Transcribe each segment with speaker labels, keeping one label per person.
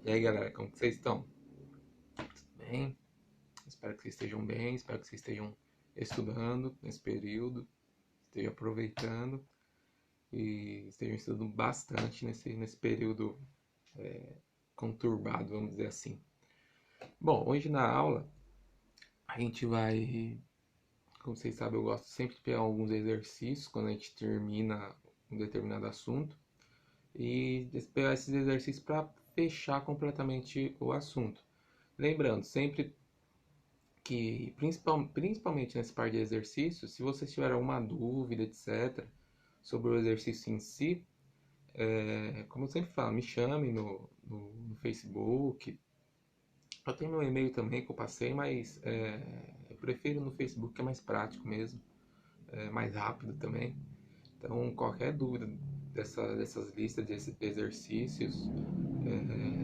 Speaker 1: E aí, galera, como que vocês estão? Tudo bem? Espero que vocês estejam bem, espero que vocês estejam estudando nesse período, estejam aproveitando e estejam estudando bastante nesse período conturbado, vamos dizer assim. Bom, hoje na aula a gente vai, como vocês sabem, eu gosto sempre de pegar alguns exercícios quando a gente termina um determinado assunto e pegar esses exercícios para fechar completamente o assunto. Lembrando, sempre que principalmente nessa parte de exercício, se vocês tiverem alguma dúvida, etc., sobre o exercício em si, como eu sempre falo, me chame no Facebook. Eu tenho meu e-mail também que eu passei, mas eu prefiro no Facebook, que é mais prático mesmo, é mais rápido também. Então, qualquer dúvida dessas listas de exercícios,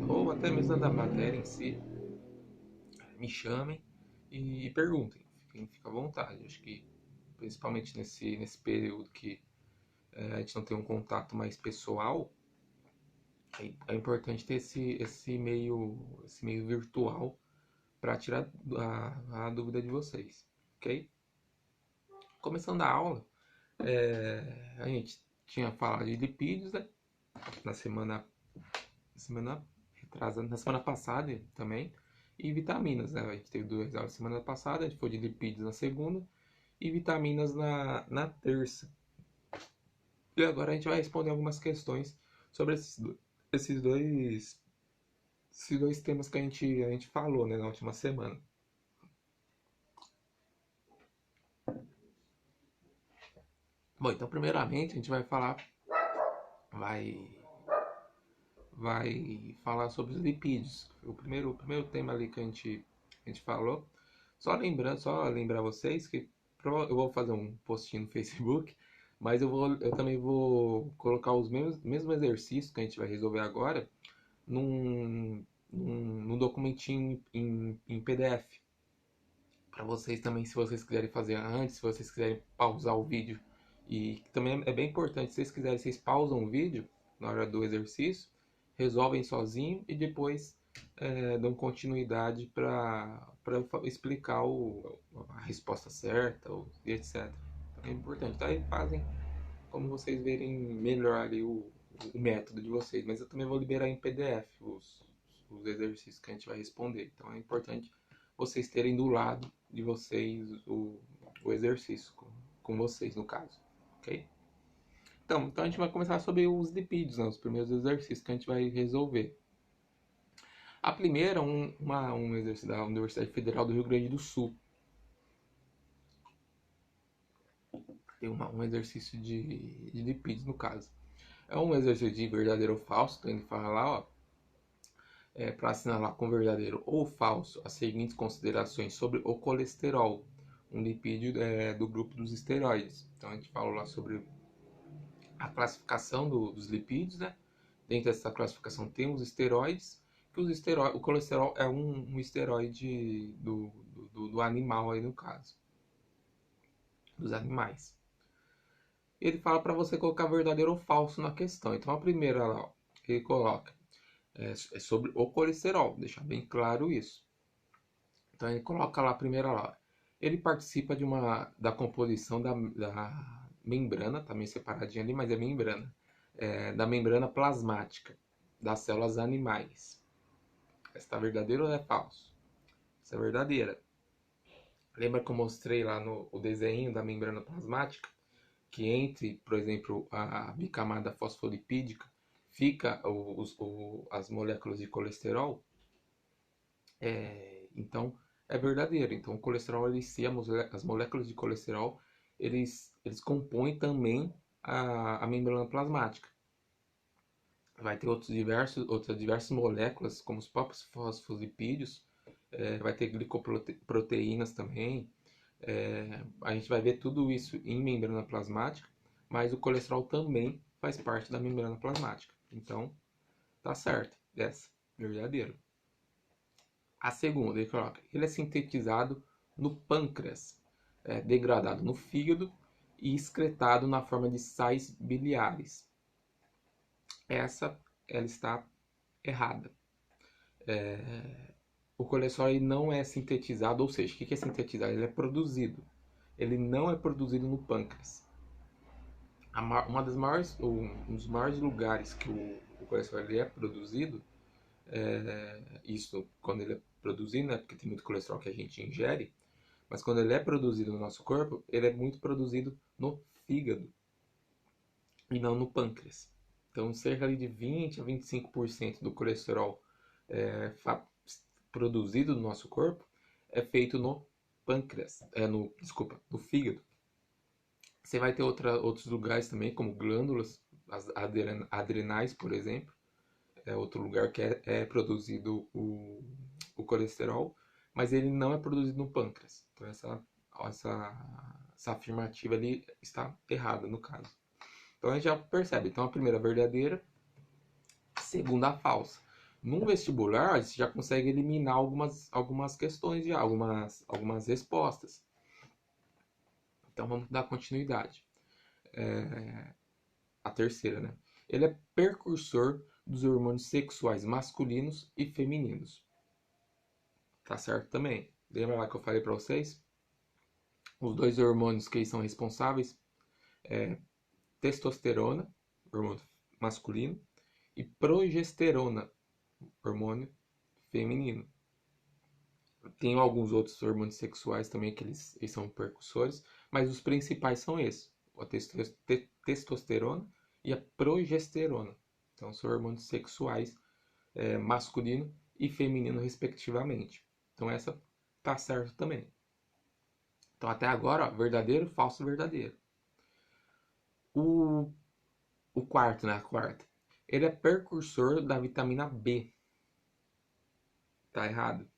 Speaker 1: ou até mesmo da matéria em si, me chamem e perguntem. Fiquem à vontade. Acho que principalmente nesse período que a gente não tem um contato mais pessoal, é importante ter esse meio virtual para tirar a dúvida de vocês, ok? Começando a aula, a gente tinha falado de lipídios, né? Na semana retrasada, na semana passada também, e vitaminas, né? A gente teve duas aulas semana passada, a gente foi de lipídios na segunda e vitaminas na terça. E agora a gente vai responder algumas questões sobre esses dois, esses dois temas que a gente falou, né, na última semana. Bom, então primeiramente a gente vai, vai falar sobre os lipídios. O primeiro tema ali que a gente falou. Só lembrar vocês que eu vou fazer um postinho no Facebook, mas eu também vou colocar os mesmos exercícios que a gente vai resolver agora num documentinho em PDF. Para vocês também, se vocês quiserem fazer antes, se vocês quiserem pausar o vídeo. E também é bem importante, se vocês quiserem, vocês pausam o vídeo na hora do exercício, resolvem sozinho e depois dão continuidade para explicar a resposta certa e etc. Então é importante. Então aí fazem como vocês verem melhor ali o método de vocês. Mas eu também vou liberar em PDF os exercícios que a gente vai responder. Então é importante vocês terem do lado de vocês o exercício com vocês, no caso. Ok? Então a gente vai começar sobre os lipídios, né, os primeiros exercícios que a gente vai resolver. A primeira é um exercício da Universidade Federal do Rio Grande do Sul. Tem um exercício de lipídios, no caso. É um exercício de verdadeiro ou falso, então ele fala lá, ó, para assinalar com verdadeiro ou falso as seguintes considerações sobre o colesterol, um lipídio do grupo dos esteroides. Então a gente falou lá sobre a classificação dos lipídios, né? Dentro dessa classificação tem os esteroides, que o colesterol é um esteroide do animal aí no caso, dos animais. Ele fala para você colocar verdadeiro ou falso na questão. Então a primeira lá, ó, ele coloca é sobre o colesterol, deixar bem claro isso. Então ele coloca lá a primeira lá. Ele participa da composição da membrana, tá meio separadinho ali, mas é membrana. Da membrana plasmática das células animais. Essa é verdadeira ou é falso? Essa é verdadeira. Lembra que eu mostrei lá no o desenho da membrana plasmática? Que entre, por exemplo, a bicamada fosfolipídica, fica as moléculas de colesterol. Então, é verdadeiro. Então, o colesterol, ele, se as moléculas de colesterol, eles compõem também a membrana plasmática. Vai ter outras diversas moléculas, como os próprios fosfolipídios, vai ter glicoproteínas também. A gente vai ver tudo isso em membrana plasmática, mas o colesterol também faz parte da membrana plasmática. Então, tá certo, essa, verdadeiro. A segunda, ele coloca, ele é sintetizado no pâncreas, degradado no fígado e excretado na forma de sais biliares. Ela está errada. o colesterol ele não é sintetizado, ou seja, o que é sintetizado? Ele é produzido. Ele não é produzido no pâncreas. Uma das maiores, um dos maiores lugares que o colesterol ele é produzido, isso quando ele é produzido, né, porque tem muito colesterol que a gente ingere, mas quando ele é produzido no nosso corpo, ele é muito produzido no fígado e não no pâncreas. Então, cerca de 20 a 25% do colesterol é, produzido no nosso corpo é feito no pâncreas, no fígado. Você vai ter outros lugares também, como glândulas, as adrenais, por exemplo, é outro lugar que é produzido o colesterol, mas ele não é produzido no pâncreas. Então essa afirmativa ali está errada no caso. Então a gente já percebe. Então a primeira verdadeira, a segunda falsa. No vestibular, você já consegue eliminar algumas questões, já, algumas respostas. Então vamos dar continuidade. A terceira, né? Ele é precursor dos hormônios sexuais masculinos e femininos. Tá certo também. Lembra lá que eu falei para vocês? Os dois hormônios que são responsáveis é testosterona, hormônio masculino, e progesterona, hormônio feminino. Tem alguns outros hormônios sexuais também que eles são precursores, mas os principais são esses: a testosterona e a progesterona. Então são hormônios sexuais masculino e feminino respectivamente. Então essa tá certo também. Então até agora, ó, verdadeiro, falso, verdadeiro. O, o quarto, né? A quarta. Ele é precursor da vitamina B. Tá errado.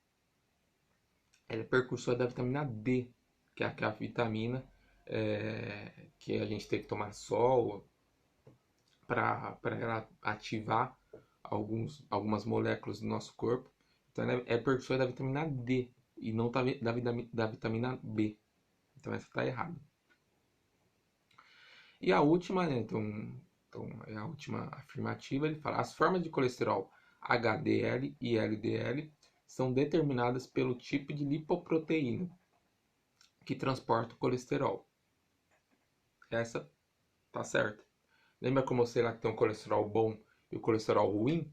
Speaker 1: Ele é precursor da vitamina D, que é aquela vitamina que a gente tem que tomar sol para ela ativar algumas moléculas do nosso corpo. Então é precursor da vitamina D e não da vitamina B. Então essa está errada. E a última, né? Então é a última afirmativa. Ele fala: as formas de colesterol HDL e LDL são determinadas pelo tipo de lipoproteína que transporta o colesterol. Essa tá certa. Lembra como eu sei lá que tem um colesterol bom e o colesterol ruim?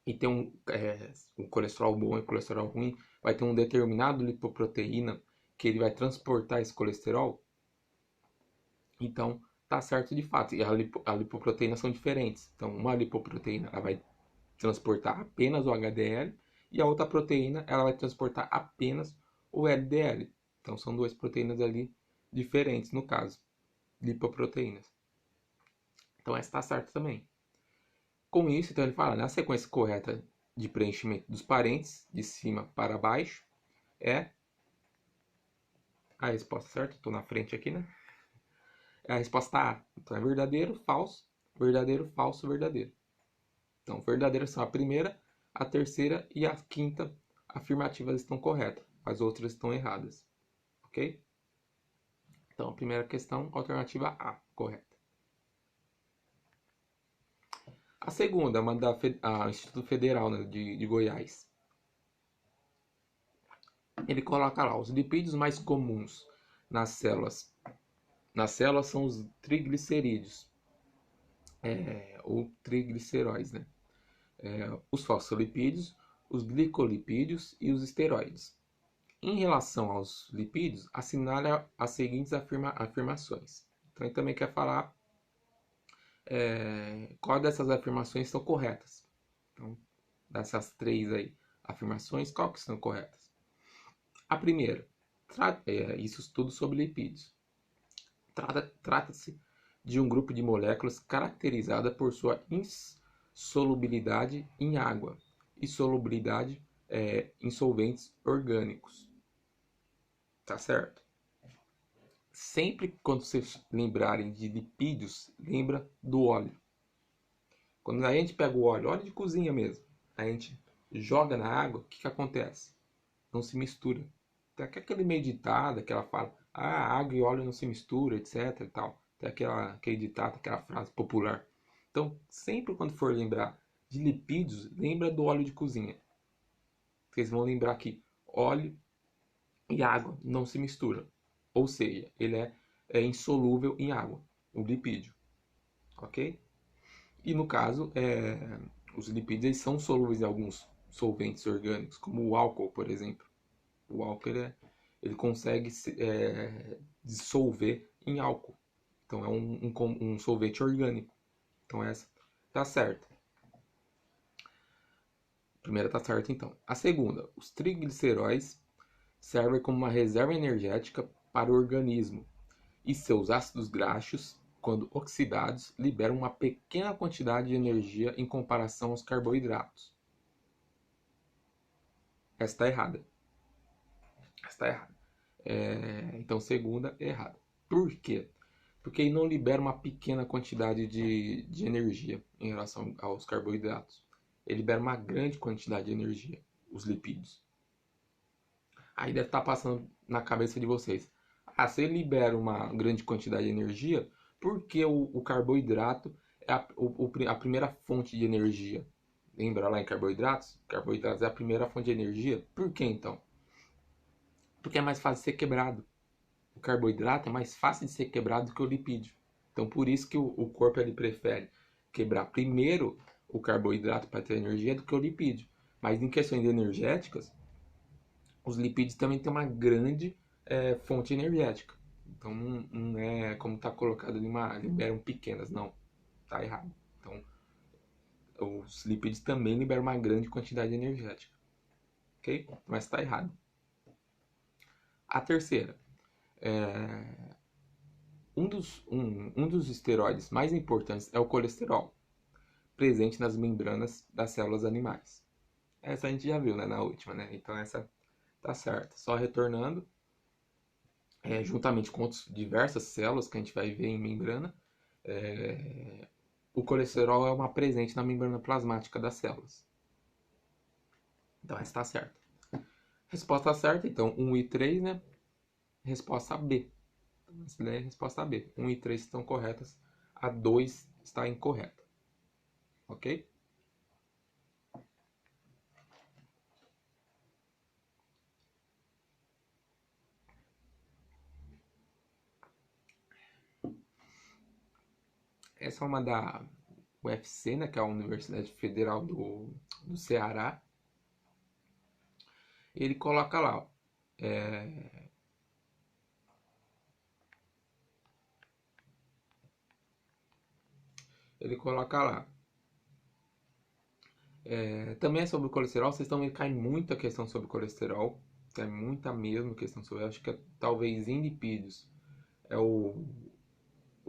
Speaker 1: E tem um colesterol bom e o colesterol ruim, vai ter um determinado lipoproteína que ele vai transportar esse colesterol. Então, tá certo de fato. E a lipoproteína são diferentes. Então, uma lipoproteína ela vai transportar apenas o HDL e a outra proteína ela vai transportar apenas o LDL. Então, são duas proteínas ali diferentes no caso, lipoproteínas. Então, essa está certa também. Com isso, então ele fala, na sequência correta de preenchimento dos parênteses, de cima para baixo, é a resposta certa. Estou na frente aqui, né? É a resposta A. Então é verdadeiro, falso, verdadeiro. Então, verdadeiras são a primeira, a terceira e a quinta afirmativas estão corretas. As outras estão erradas. Ok? Então, a primeira questão, alternativa A, correta. A segunda, uma da Instituto Federal, né, de Goiás. Ele coloca lá, os lipídios mais comuns nas células. Nas células são os triglicerídeos, ou trigliceróides, né? Os fosfolipídios, os glicolipídios e os esteroides. Em relação aos lipídios, assinale as seguintes afirmações. Então, ele também quer falar qual dessas afirmações estão corretas. Então, dessas três aí afirmações, qual que estão corretas? A primeira, isso tudo sobre lipídios. Trata-se de um grupo de moléculas caracterizada por sua insolubilidade em água e solubilidade em solventes orgânicos. Tá certo? Sempre quando vocês lembrarem de lipídios, lembra do óleo. Quando a gente pega o óleo de cozinha mesmo, a gente joga na água, o que acontece? Não se mistura. Tem aquele meio ditado, aquela fala, água e óleo não se mistura, etc e tal. Tem aquele ditado, aquela frase popular. Então, sempre quando for lembrar de lipídios, lembra do óleo de cozinha. Vocês vão lembrar que óleo e água não se misturam. Ou seja, ele é insolúvel em água, o lipídio. Ok? E no caso, os lipídios eles são solúveis em alguns solventes orgânicos, como o álcool, por exemplo. O álcool ele consegue dissolver em álcool. Então é um solvente orgânico. Então essa tá certa. A primeira tá certa então. A segunda, os trigliceróis servem como uma reserva energética para o organismo e seus ácidos graxos, quando oxidados, liberam uma pequena quantidade de energia em comparação aos carboidratos. Essa está errada. Essa está errada. Então, segunda, errada. Por quê? Porque ele não libera uma pequena quantidade de energia em relação aos carboidratos. Ele libera uma grande quantidade de energia, os lipídios. Aí deve estar passando na cabeça de vocês. Ah, se ele libera uma grande quantidade de energia, por que o carboidrato é a primeira fonte de energia? Lembra lá em carboidratos? Carboidratos é a primeira fonte de energia. Por que então? Porque é mais fácil de ser quebrado. O carboidrato é mais fácil de ser quebrado do que o lipídio. Então por isso que o corpo ele prefere quebrar primeiro o carboidrato para ter energia do que o lipídio. Mas em questões energéticas, os lipídios também têm uma grande fonte energética. Então não é como está colocado ali, liberam pequenas, não. Está errado. Então os lipídios também liberam uma grande quantidade energética. Ok? Mas está errado. A terceira. Um dos esteroides mais importantes é o colesterol, presente nas membranas das células animais. Essa a gente já viu, né, na última, né? Então essa tá certa. Só retornando, juntamente com outras diversas células que a gente vai ver em membrana, o colesterol é uma presente na membrana plasmática das células. Então essa está certa. Resposta certa, então 1 e 3, né? Resposta B. Então, essa é a resposta B. 1 e 3 estão corretas, a 2 está incorreta. Ok? Essa é uma da UFC, né, que é a Universidade Federal do Ceará. Ele coloca lá, ó, ele coloca lá. Também é sobre o colesterol, vocês estão vendo que cai muita questão sobre colesterol, cai muita mesmo questão sobre, acho que talvez em lipídios é o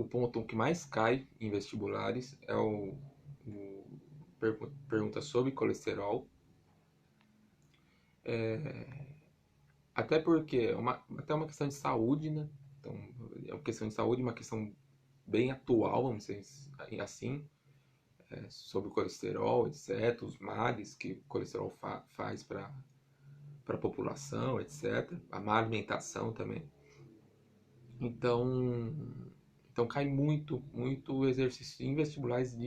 Speaker 1: ponto que mais cai em vestibulares, é pergunta sobre colesterol. Até porque até uma questão de saúde, né? Então, é uma questão de saúde, uma questão bem atual, vamos dizer assim, sobre o colesterol, etc., os males que o colesterol faz para a população, etc., a má alimentação também. Então cai muito exercício em vestibulares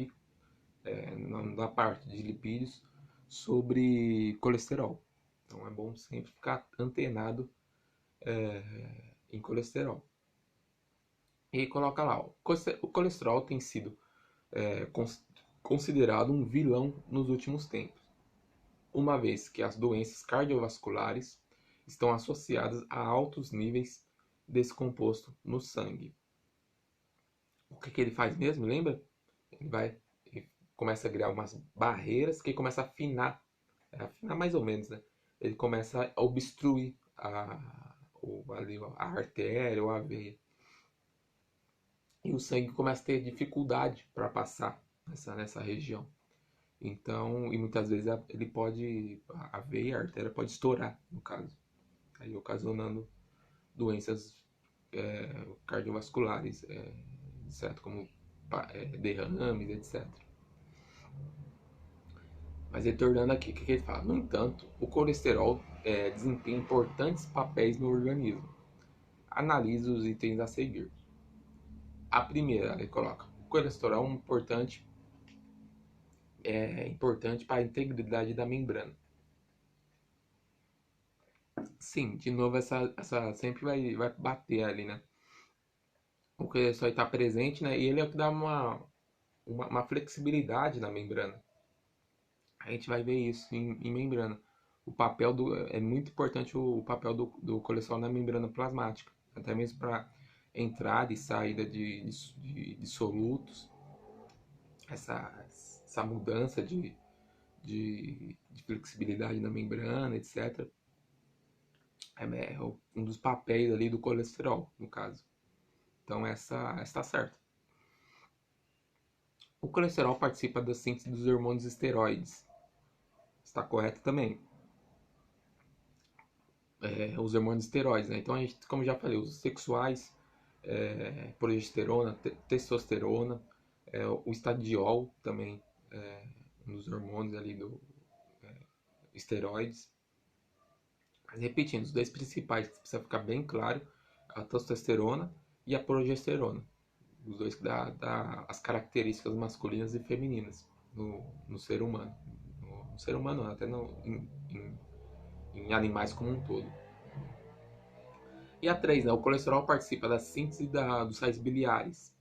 Speaker 1: na parte de lipídios sobre colesterol. Então é bom sempre ficar antenado em colesterol. E coloca lá, ó, o colesterol tem sido considerado um vilão nos últimos tempos, uma vez que as doenças cardiovasculares estão associadas a altos níveis desse composto no sangue. O que ele faz mesmo, lembra? Ele começa a criar umas barreiras que começa a afinar mais ou menos, né? Ele começa a obstruir a artéria ou a veia. E o sangue começa a ter dificuldade para passar nessa região. Então, e muitas vezes a veia, a artéria pode estourar, no caso, aí ocasionando doenças cardiovasculares, certo? Como derrames, etc. Mas retornando aqui, o que ele fala? No entanto, o colesterol desempenha importantes papéis no organismo. Analise os itens a seguir. A primeira, ele coloca: o colesterol é importante é importante para a integridade da membrana. Sim, de novo essa sempre vai bater ali, né? O colesterol está presente, né? E ele é o que dá uma flexibilidade na membrana. A gente vai ver isso em membrana. O papel é muito importante o papel do colesterol na membrana plasmática, até mesmo para entrada e saída de solutos, essa mudança de flexibilidade na membrana, etc. É um dos papéis ali do colesterol, no caso. Então essa está certa. O colesterol participa da síntese dos hormônios esteroides. Está correto também. Os hormônios esteroides, né? Então a gente, como já falei, os sexuais, progesterona, testosterona, o estradiol também, um dos hormônios ali do esteroides. Mas repetindo, os dois principais, que precisa ficar bem claro, a testosterona e a progesterona. Os dois que dá as características masculinas e femininas no ser humano. No ser humano, até em animais como um todo. E a 3, né? O colesterol participa da síntese dos sais biliares.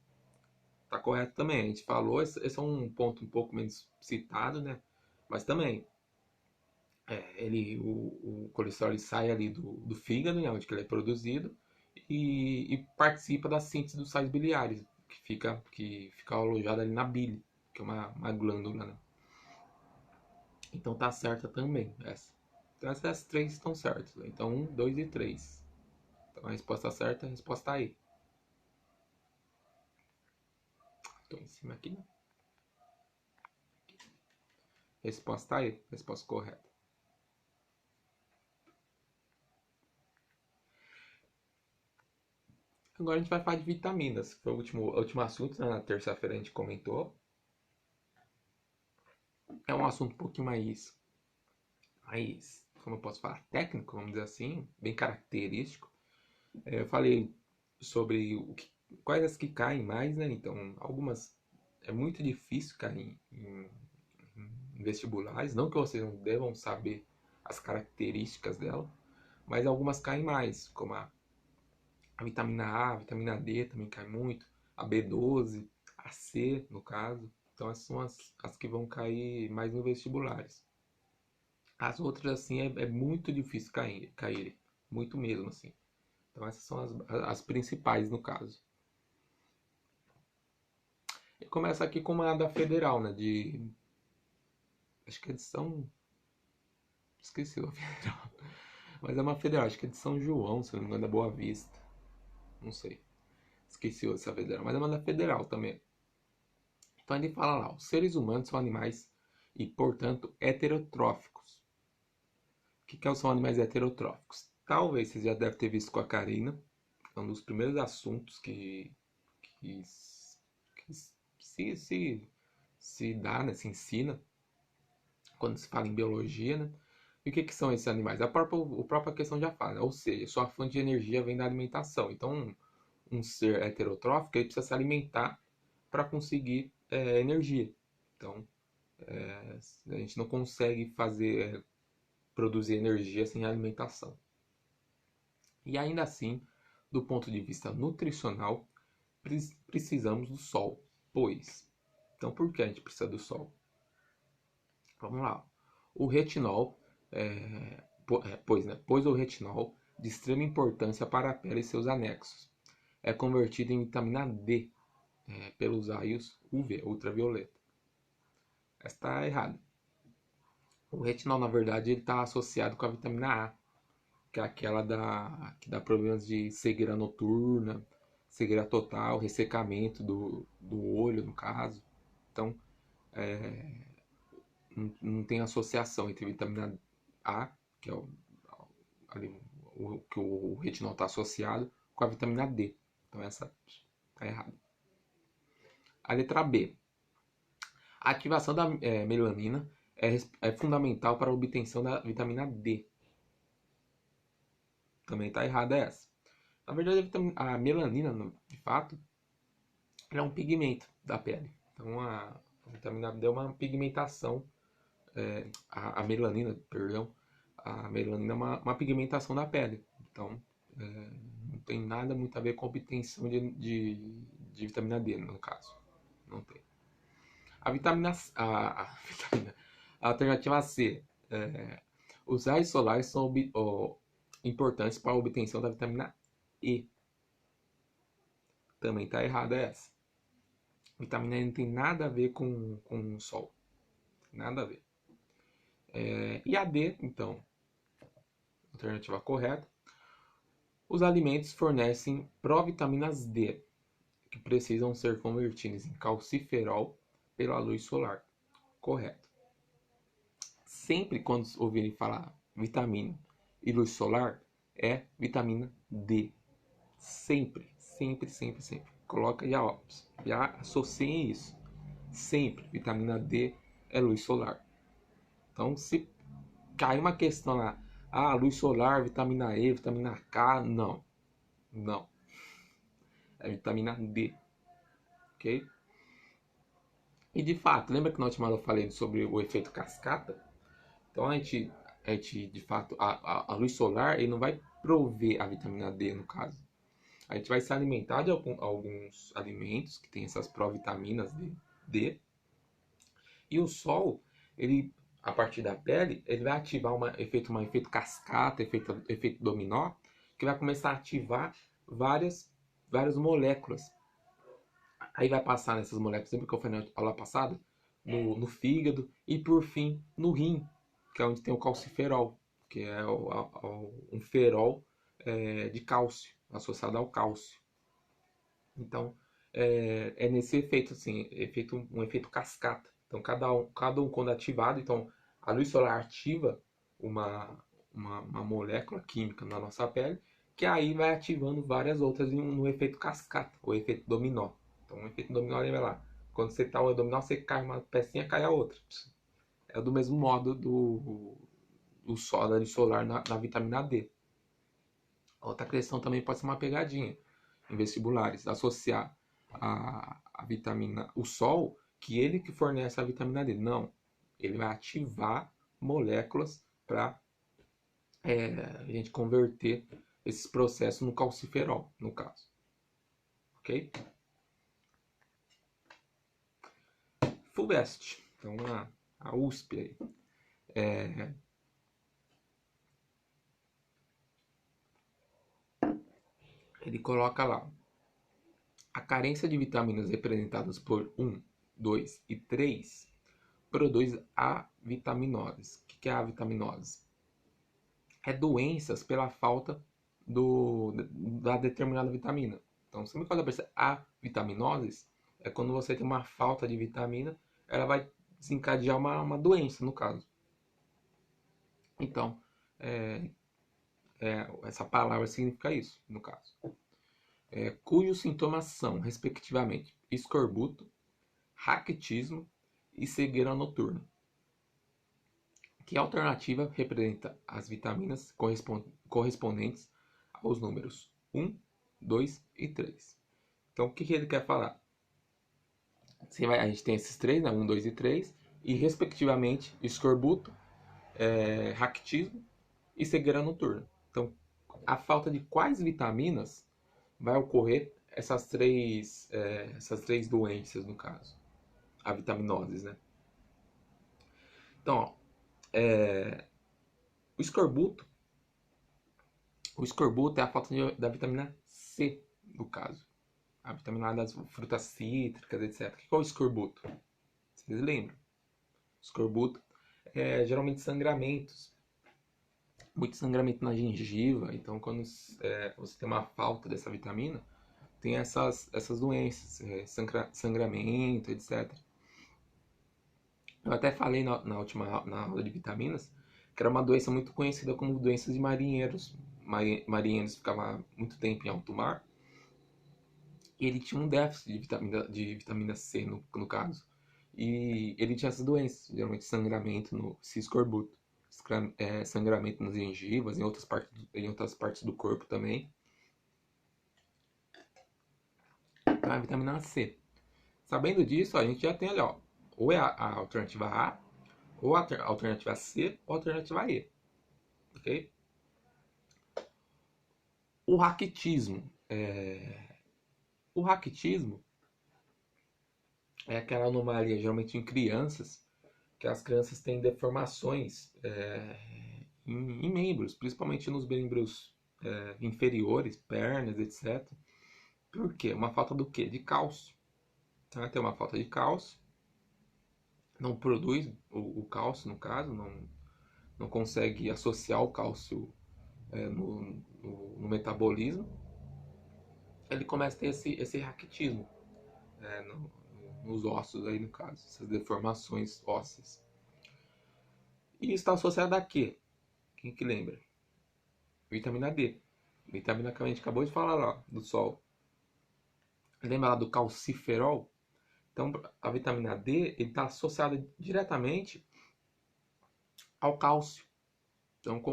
Speaker 1: Tá correto também. A gente falou, esse é um ponto um pouco menos citado, né? Mas também, o colesterol ele sai ali do fígado, né? Onde que ele é produzido, e participa da síntese dos sais biliares, que fica alojado ali na bile, que é uma glândula, né? Então tá certa também essa. Então essas três estão certas. Então 1, 2 e 3. Então a resposta certa é a resposta aí. Estou em cima aqui, né? Resposta aí. Resposta correta. Agora a gente vai falar de vitaminas, que foi o último assunto, né? Na terça-feira a gente comentou. É um assunto um pouquinho mais, como eu posso falar, técnico, vamos dizer assim, bem característico. Eu falei sobre quais as que caem mais, né? Então, algumas é muito difícil cair em vestibulares, não que vocês não devam saber as características dela, mas algumas caem mais, como a vitamina A, a vitamina D também cai muito, a B12, a C, no caso. Então, essas são as que vão cair mais no vestibulares. As outras, assim, é muito difícil cair, muito mesmo, assim. Então, essas são as principais, no caso. E começa aqui com uma da Federal, né? Acho que é de São. Esqueci a Federal. Mas é uma Federal, acho que é de São João, se não me engano, da Boa Vista. Não sei. Esqueci essa Federal. Mas é uma da Federal também. Então ele fala lá: os seres humanos são animais e, portanto, heterotróficos. O que são animais heterotróficos? Talvez vocês já devem ter visto com a Karina. É um dos primeiros assuntos que se dá, né, se ensina quando se fala em biologia, né? E o que são esses animais? A própria questão já fala, né? Ou seja, sua fonte de energia vem da alimentação. Então, um ser heterotrófico ele precisa se alimentar para conseguir energia. Então, a gente não consegue produzir energia sem alimentação. E ainda assim, do ponto de vista nutricional, precisamos do sol. Então, por que a gente precisa do sol? Vamos lá. O retinol, pois o retinol, de extrema importância para a pele e seus anexos, é convertido em vitamina D pelos raios UV, ultravioleta. Essa está errada. O retinol, na verdade, ele está associado com a vitamina A, que é aquela que dá problemas de cegueira noturna, cegueira total, ressecamento do olho, no caso. Então, não tem associação entre vitamina A, que é ali, que o retinol está associado, com a vitamina D. Então essa está errada. A letra B. A ativação da melanina é fundamental para a obtenção da vitamina D. Também está errada essa. Na verdade, a melanina, de fato, ela é um pigmento da pele. Então, A vitamina D é uma pigmentação, a melanina, perdão, a melanina é uma pigmentação da pele. Então, não tem nada muito a ver com a obtenção de vitamina D, no caso. Não tem. A vitamina, a alternativa C. Os raios solares são importantes para a obtenção da vitamina E. Também está errada essa. Vitamina E não tem nada a ver com o sol. Nada a ver. E a D, então, alternativa correta. Os alimentos fornecem provitaminas D, que precisam ser convertidas em calciferol pela luz solar. Correto. Sempre quando ouvirem falar vitamina e luz solar, é vitamina D. Sempre, sempre, sempre, sempre. Coloca já associem isso. Sempre, vitamina D é luz solar. Então, se cair uma questão lá, luz solar, vitamina E, vitamina K, não. Não. É vitamina D. Ok? E de fato, lembra que na última aula eu falei sobre o efeito cascata? Então a gente de fato, a luz solar ele não vai prover a vitamina D no caso. A gente vai se alimentar de alguns alimentos que tem essas provitaminas D. E o sol, ele, a partir da pele, ele vai ativar um efeito cascata, efeito dominó, que vai começar a ativar várias moléculas. Aí vai passar nessas moléculas, sempre que eu falei na aula passada, no fígado e por fim no rim, que é onde tem o calciferol, que é um ferol de cálcio, associado ao cálcio. Então, é nesse efeito, assim, um efeito cascata. Então, cada um quando ativado, então, a luz solar ativa uma molécula química na nossa pele, que aí vai ativando várias outras no efeito cascata, o efeito dominó. Então, o efeito dominó, lembra lá, quando você tá o dominó, você cai uma pecinha, cai a outra. É do mesmo modo do sol, da luz solar na vitamina D. Outra questão também pode ser uma pegadinha em vestibulares, associar a vitamina, o sol, que ele que fornece a vitamina D. Não, ele vai ativar moléculas para a gente converter esses processos no calciferol, no caso. Ok? FUVEST, então a USP aí. Ele coloca lá a carência de vitaminas representadas por 1, 2 e 3 produz avitaminose. O que é avitaminose? É doenças pela falta da determinada vitamina. Então, sempre quando aparece avitaminose, é quando você tem uma falta de vitamina, ela vai desencadear uma doença, no caso. Então, essa palavra significa isso, no caso. Cujos sintomas são, respectivamente, escorbuto, raquitismo e cegueira noturna. Que alternativa representa as vitaminas correspondentes aos números 1, 2 e 3? Então, o que ele quer falar? A gente tem esses três, né? 1, 2 e 3, e respectivamente escorbuto, raquitismo e cegueira noturna. Então, a falta de quais vitaminas vai ocorrer essas três doenças, no caso? A vitaminoses, né? Então, ó, o escorbuto é a falta da vitamina C, no caso. A vitamina A das frutas cítricas, etc. O que é o escorbuto? Vocês lembram? Escorbuto é geralmente sangramentos. Muito sangramento na gengiva. Então, quando você tem uma falta dessa vitamina, tem essas doenças, sangramento, etc. Eu até falei na aula de vitaminas que era uma doença muito conhecida como doença de marinheiros. Marinheiros ficavam muito tempo em alto mar e ele tinha um déficit de vitamina C, no caso. E ele tinha essas doenças, geralmente sangramento no escorbuto, sangramento nas gengivas, em outras partes do corpo também. Então, a vitamina C. Sabendo disso, a gente já tem ali, ó, Ou é a alternativa A, ou a alternativa C, ou a alternativa E. Ok? O raquitismo. O raquitismo é aquela anomalia, geralmente em crianças, que as crianças têm deformações em membros, principalmente nos membros inferiores, pernas, etc. Por quê? Uma falta do quê? De cálcio. Então, vai ter uma falta de cálcio, não produz o cálcio, no caso, não consegue associar o cálcio no metabolismo, ele começa a ter esse raquitismo nos ossos, aí no caso, essas deformações ósseas. E está associado a quê? Quem que lembra? Vitamina D. Vitamina que a gente acabou de falar lá, do sol. Lembra lá do calciferol? Então, a vitamina D está associada diretamente ao cálcio. Então,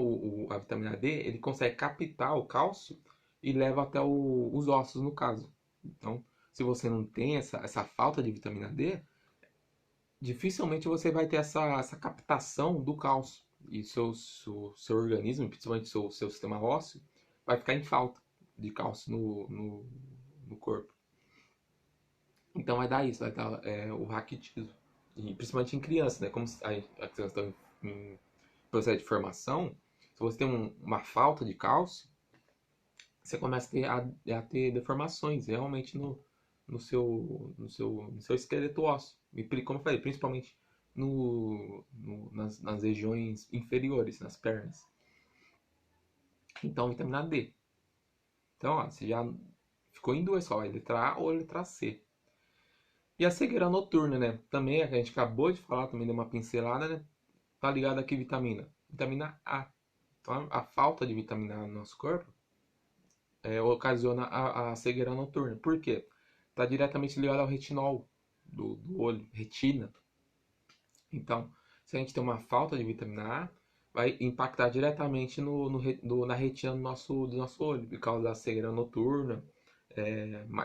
Speaker 1: a vitamina D ele consegue captar o cálcio e leva até os ossos, no caso. Então, se você não tem essa falta de vitamina D, dificilmente você vai ter essa captação do cálcio. E seu organismo, principalmente seu sistema ósseo, vai ficar em falta de cálcio no corpo. Então vai dar isso, vai dar o raquitismo. E principalmente em crianças, né? Como as crianças estão em processo de formação, se você tem uma falta de cálcio, você começa a ter deformações realmente no seu esqueleto ósseo. E como eu falei, principalmente nas regiões inferiores, nas pernas. Então, vitamina D. Então, ó, você já ficou em duas só, a letra A ou a letra C. E a cegueira noturna, né? Também, a gente acabou de falar, também deu uma pincelada, né? Tá ligado aqui vitamina? Vitamina A. Então, a falta de vitamina A no nosso corpo ocasiona a cegueira noturna. Por quê? Está diretamente ligado ao retinol do olho, retina. Então, se a gente tem uma falta de vitamina A, vai impactar diretamente na retina do nosso olho, por causa da cegueira noturna,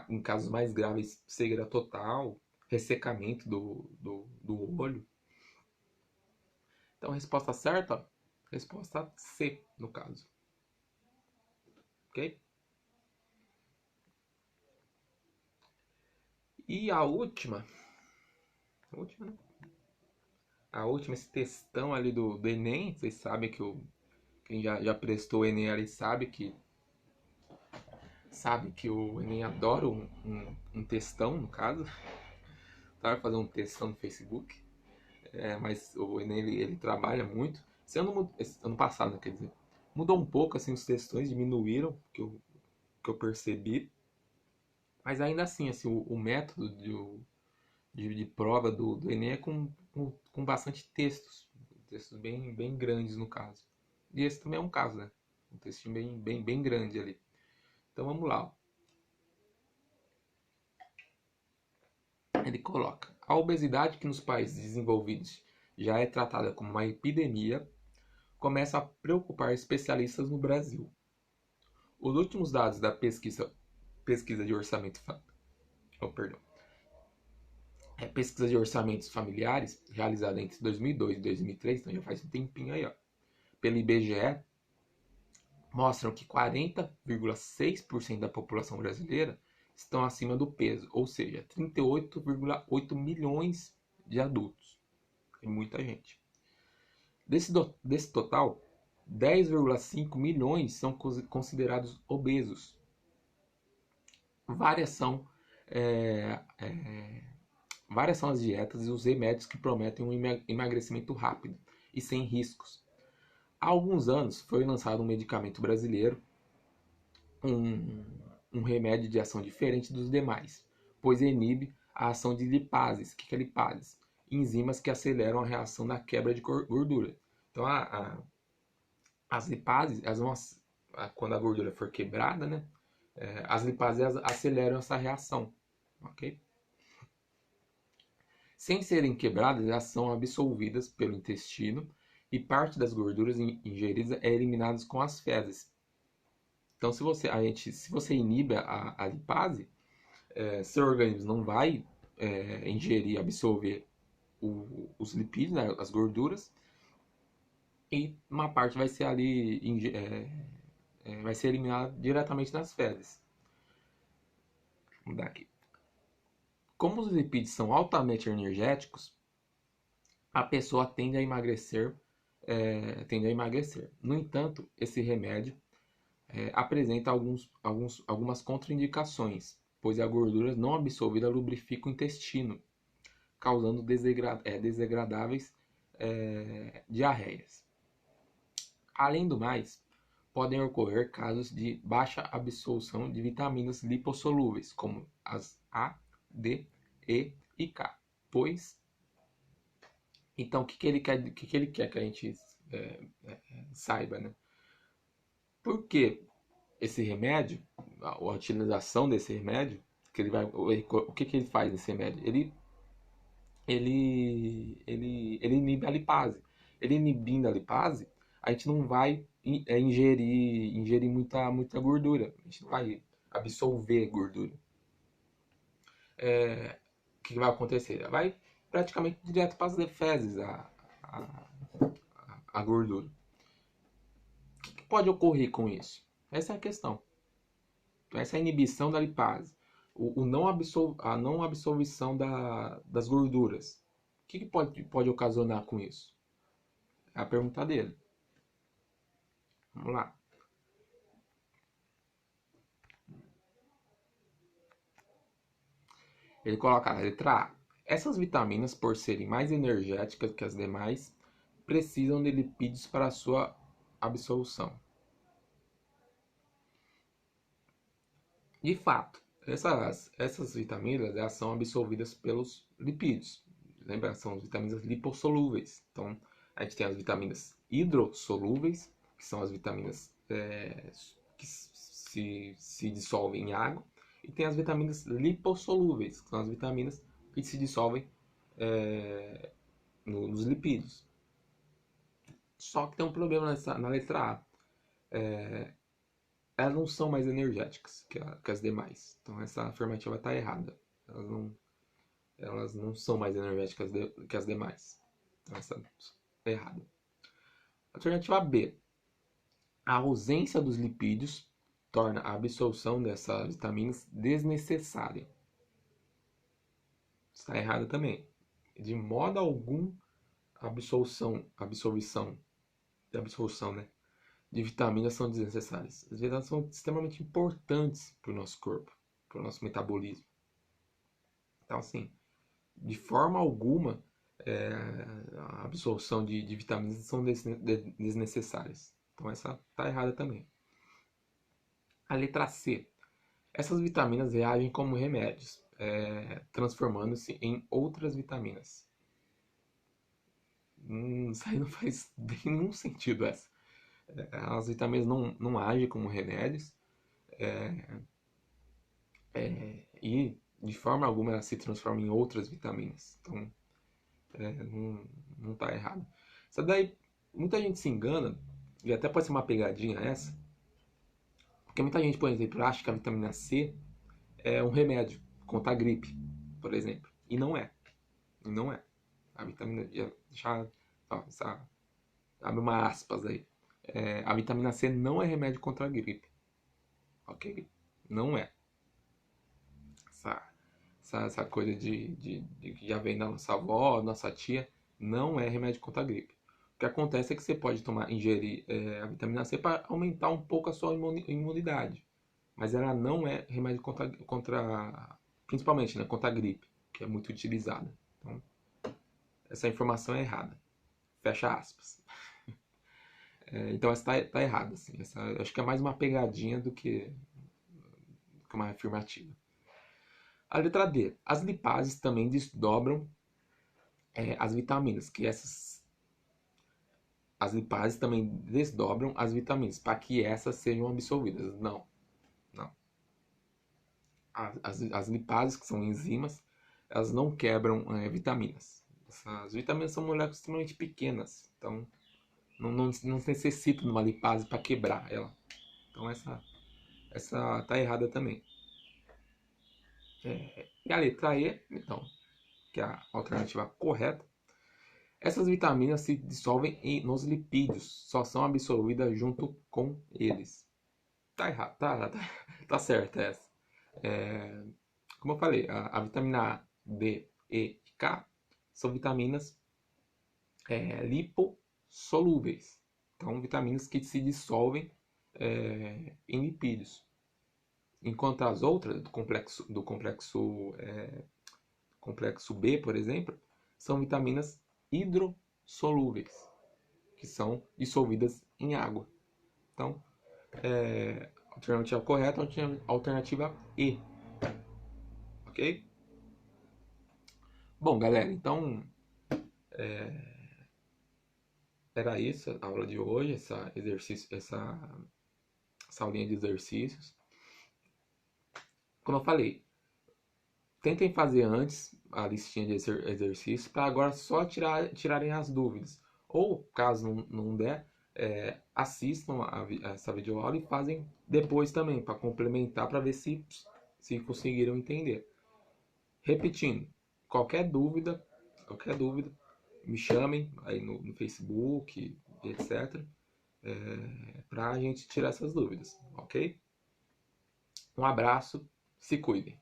Speaker 1: em casos mais graves, cegueira total, ressecamento do olho. Então, a resposta certa, resposta C, no caso. Ok? E a última, né? A última, esse textão ali do Enem, vocês sabem que quem já prestou o Enem ali sabe que o Enem adora um textão, no caso. Adora fazer um textão no Facebook. Mas o Enem ele trabalha muito. Esse ano passado, quer dizer, mudou um pouco, assim, os textões diminuíram, que eu percebi. Mas ainda assim, o método de prova do Enem é com bastante textos bem grandes no caso. E esse também é um caso, né? Um textinho bem grande ali. Então vamos lá. Ó. Ele coloca: a obesidade, que nos países desenvolvidos já é tratada como uma epidemia, começa a preocupar especialistas no Brasil. Os últimos dados da pesquisa de orçamento pesquisa de orçamentos familiares, realizada entre 2002 e 2003, então já faz um tempinho aí, ó, pelo IBGE, mostram que 40,6% da população brasileira estão acima do peso, ou seja, 38,8 milhões de adultos. É muita gente. Desse total, 10,5 milhões são considerados obesos. Várias são as dietas e os remédios que prometem um emagrecimento rápido e sem riscos. Há alguns anos foi lançado um medicamento brasileiro, um remédio de ação diferente dos demais, pois inibe a ação de lipases. O que é lipases? Enzimas que aceleram a reação da quebra de gordura. Então, as lipases, quando a gordura for quebrada, né, as lipases aceleram essa reação. Ok? Sem serem quebradas, elas são absorvidas pelo intestino e parte das gorduras ingeridas é eliminadas com as fezes. Então, se você inibe a lipase, seu organismo não vai ingerir, absorver os lipídios, né, as gorduras, e uma parte vai ser ali vai ser eliminada diretamente nas fezes. Vamos mudar aqui. Como os lipídios são altamente energéticos, a pessoa tende a emagrecer, No entanto, esse remédio apresenta algumas contraindicações, pois a gordura não absorvida lubrifica o intestino, causando desagradáveis diarreias. Além do mais, podem ocorrer casos de baixa absorção de vitaminas lipossolúveis, como as A, D, E e K. Pois, então, que ele quer que a gente saiba, né? Por que esse remédio, a utilização desse remédio, o que ele faz nesse remédio? Ele inibe a lipase. Ele inibindo a lipase, a gente não vai ingerir muita gordura. A gente não vai absorver gordura. O que vai acontecer? Vai praticamente direto para as fezes a gordura. O que pode ocorrer com isso? Essa é a questão. Essa é a inibição da lipase. A não absorção das gorduras. O que pode ocasionar com isso? É a pergunta dele. Vamos lá. Ele coloca na letra A. Essas vitaminas, por serem mais energéticas que as demais, precisam de lipídios para a sua absorção. De fato, essas vitaminas elas são absorvidas pelos lipídios. Lembra? São as vitaminas lipossolúveis. Então, a gente tem as vitaminas hidrossolúveis, que são as vitaminas que se dissolvem em água. E tem as vitaminas lipossolúveis, que são as vitaminas que se dissolvem nos lipídios. Só que tem um problema na letra A. Elas não são mais energéticas que as demais. Então essa afirmativa está errada. Elas não são mais energéticas que as demais. Então essa é errada. Alternativa B. A ausência dos lipídios torna a absorção dessas vitaminas desnecessária. Está errada também. De modo algum, a absorção, né, de vitaminas são desnecessárias. As vitaminas são extremamente importantes para o nosso corpo, para o nosso metabolismo. Então, assim, de forma alguma, a absorção de vitaminas são desnecessárias. Então, essa está errada também. A letra C. Essas vitaminas reagem como remédios, transformando-se em outras vitaminas. Isso aí não faz nenhum sentido essa. As vitaminas não agem como remédios e de forma alguma elas se transformam em outras vitaminas. Então, não está errado. Isso daí, muita gente se engana, e até pode ser uma pegadinha essa, porque muita gente, por exemplo, acha que a vitamina C é um remédio contra a gripe, por exemplo. E não é. E não é. A vitamina... abre uma aspas aí. A vitamina C não é remédio contra a gripe. Ok? Não é. Essa coisa de que já vem da nossa avó, nossa tia, não é remédio contra a gripe. O que acontece é que você pode ingerir a vitamina C para aumentar um pouco a sua imunidade. Mas ela não é remédio principalmente, né, contra a gripe, que é muito utilizada. Então, essa informação é errada. Fecha aspas. Então essa tá errada. Assim. Acho que é mais uma pegadinha do que uma afirmativa. A letra D. As lipases também desdobram as vitaminas, as lipases também desdobram as vitaminas para que essas sejam absorvidas. Não. As lipases, que são enzimas, elas não quebram vitaminas. As vitaminas são moléculas extremamente pequenas, então não necessita de uma lipase para quebrar ela. Então essa tá errada também. E a letra E, então, que é a alternativa correta, essas vitaminas se dissolvem nos lipídios, só são absorvidas junto com eles. Tá errado, tá certo essa. É, como eu falei, a vitamina A, D, E e K são vitaminas lipossolúveis. Então, vitaminas que se dissolvem em lipídios. Enquanto as outras, complexo B, por exemplo, são vitaminas hidrossolúveis, que são dissolvidas em água. Então, a alternativa correta é a alternativa E, ok? Bom, galera, então era isso a aula de hoje, essa aulinha de exercícios. Como eu falei, tentem fazer antes a listinha de exercícios para agora só tirarem as dúvidas. Ou, caso não der, assistam essa videoaula e fazem depois também, para complementar, para ver se conseguiram entender. Repetindo, qualquer dúvida, me chamem aí no Facebook, etc. Para a gente tirar essas dúvidas, ok? Um abraço, se cuidem.